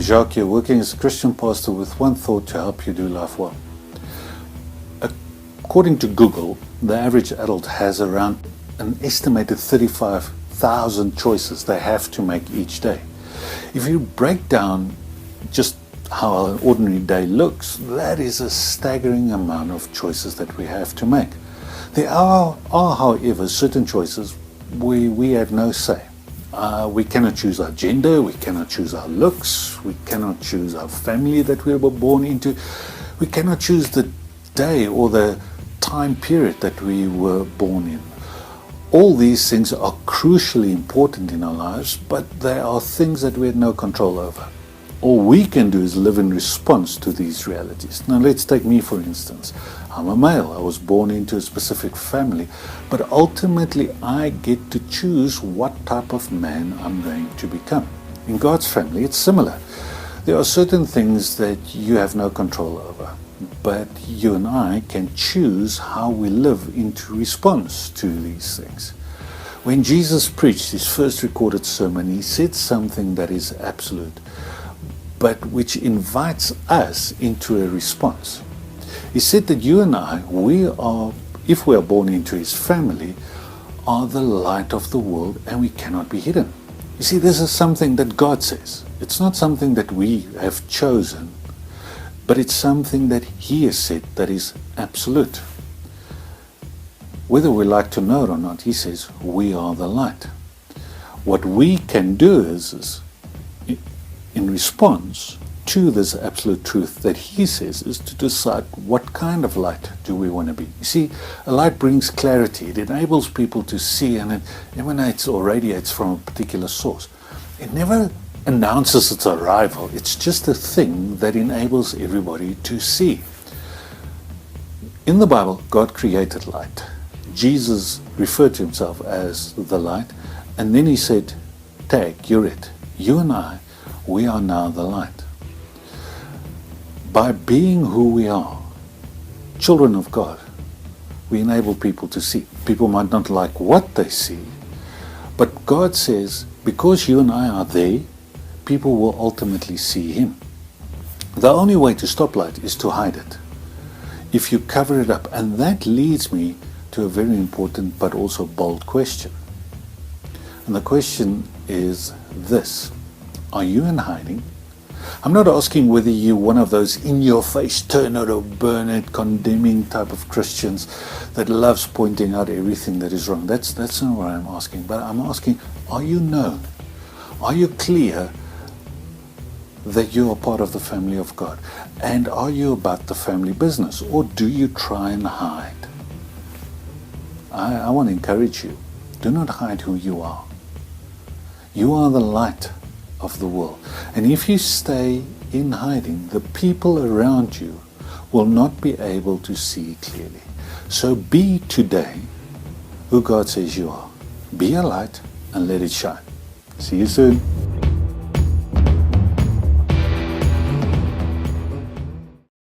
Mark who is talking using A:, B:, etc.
A: Jacques here, working as a Christian pastor with one thought to help you do life well. According to Google, the average adult has around an estimated 35,000 choices they have to make each day. If you break down just how an ordinary day looks, that is a staggering amount of choices that we have to make. There are however, certain choices we have no say. We cannot choose our gender, we cannot choose our looks, we cannot choose our family that we were born into, we cannot choose the day or the time period that we were born in. All these things are crucially important in our lives, but they are things that we have no control over. All we can do is live in response to these realities. Now let's take me for instance. I'm a male. I was born into a specific family, but ultimately I get to choose what type of man I'm going to become. In God's family, it's similar. There are certain things that you have no control over, but you and I can choose how we live into response to these things. When Jesus preached his first recorded sermon, he said something that is absolute, but which invites us into a response. He said that you and I, if we are born into his family, are the light of the world and we cannot be hidden. You see, this is something that God says. It's not something that we have chosen, but it's something that he has said that is absolute. Whether we like to know it or not, he says we are the light. What we can do is in response to this absolute truth that he says, is to decide what kind of light do we want to be. You see, a light brings clarity. It enables people to see, and it emanates or radiates from a particular source. It never announces its arrival. It's just a thing that enables everybody to see. In the Bible, God created light. Jesus referred to himself as the light, and then he said, tag, you're it. You and I, we are now the light. By being who we are, children of God, we enable people to see. People might not like what they see, but God says, because you and I are there, people will ultimately see him. The only way to stop light is to hide it. If you cover it up, and that leads me to a very important but also bold question. And the question is this: are you in hiding? I'm not asking whether you're one of those in-your-face, turn it or burn it, condemning type of Christians that loves pointing out everything that is wrong. That's not what I'm asking. But I'm asking, are you known? Are you clear that you are part of the family of God? And are you about the family business? Or do you try and hide? I want to encourage you. Do not hide who you are. You are the light of the world. And if you stay in hiding, the people around you will not be able to see clearly. So be today who God says you are. Be a light and let it shine. See you soon.